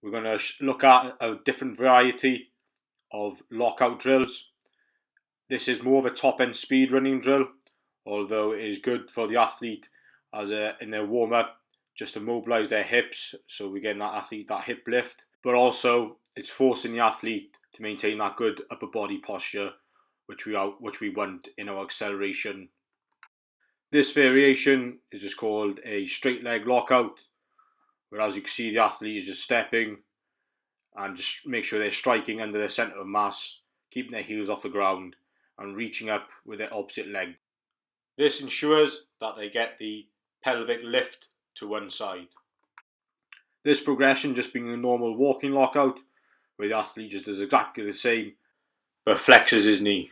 we're going to look at a different variety of lockout drills. This is more of a top-end speed running drill, although it is good for the athlete in their warm-up just to mobilise their hips, so we're getting that athlete that hip lift, but also it's forcing the athlete to maintain that good upper body posture which we want in our acceleration. This variation is just called a straight leg lockout, where as you can see the athlete is just stepping and just make sure they're striking under their centre of mass, keeping their heels off the ground and reaching up with their opposite leg. This ensures that they get the pelvic lift to one side. This progression just being a normal walking lockout, where the athlete just does exactly the same but flexes his knee.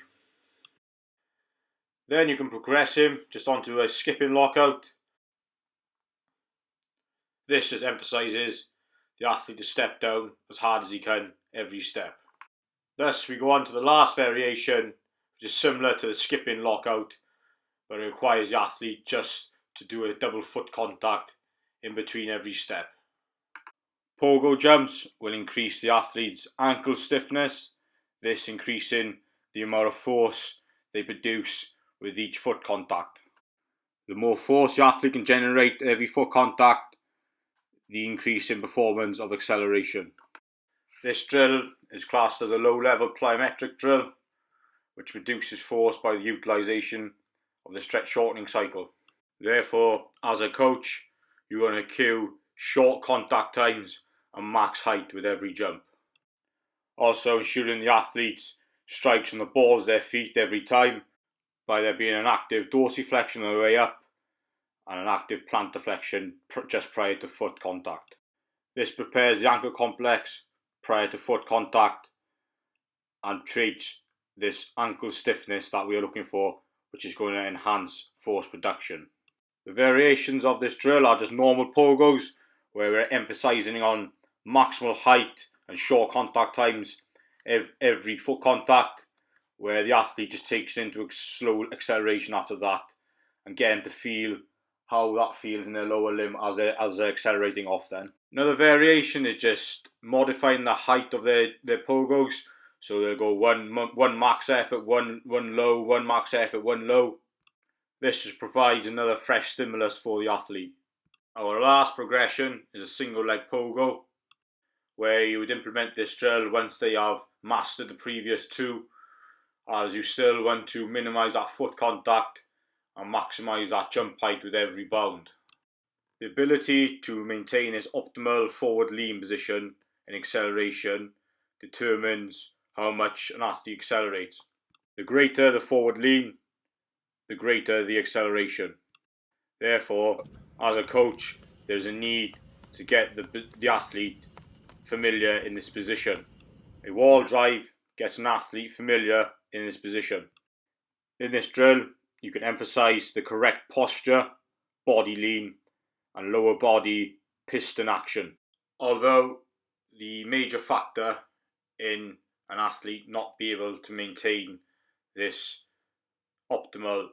Then you can progress him just onto a skipping lockout. This just emphasises the athlete to step down as hard as he can every step. Thus we go on to the last variation, which is similar to the skipping lockout, but it requires the athlete just to do a double foot contact in between every step. Pogo jumps will increase the athlete's ankle stiffness, this increasing the amount of force they produce with each foot contact. The more force the athlete can generate every foot contact, the increase in performance of acceleration. This drill is classed as a low-level plyometric drill, which reduces force by the utilisation of the stretch shortening cycle. Therefore, as a coach, you want to cue short contact times and max height with every jump. Also ensuring the athlete strikes on the balls of their feet every time, by there being an active dorsiflexion on the way up and an active plantar flexion just prior to foot contact. This prepares the ankle complex prior to foot contact and creates this ankle stiffness that we are looking for, which is going to enhance force production. The variations of this drill are just normal pogos, where we're emphasising on maximal height and short contact times every foot contact, where the athlete just takes into a slow acceleration after that and get them to feel how that feels in their lower limb as they're accelerating off then. Another variation is just modifying the height of their pogos, so they'll go one max effort, one low, one max effort, one low. This just provides another fresh stimulus for the athlete. Our last progression is a single leg pogo, where you would implement this drill once they have mastered the previous two, as you still want to minimise that foot contact and maximise that jump height with every bound. The ability to maintain this optimal forward lean position in acceleration determines how much an athlete accelerates. The greater the forward lean, the greater the acceleration. Therefore, as a coach, there's a need to get the athlete familiar in this position. A wall drive gets an athlete familiar in this position. In this drill, you can emphasise the correct posture, body lean, and lower body piston action. Although the major factor in an athlete not be able to maintain this optimal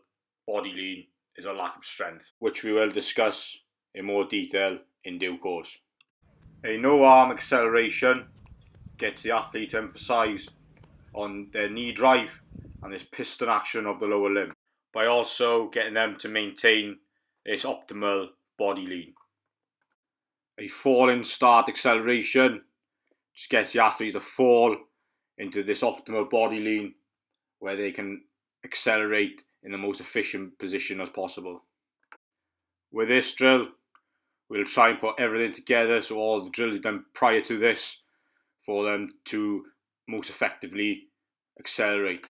body lean is a lack of strength, which we will discuss in more detail in due course. A no-arm acceleration gets the athlete to emphasise on their knee drive and this piston action of the lower limb, by also getting them to maintain this optimal body lean. A falling start acceleration just gets the athlete to fall into this optimal body lean, where they can accelerate in the most efficient position as possible. With this drill, we'll try and put everything together, so all the drills we've done prior to this, for them to most effectively accelerate.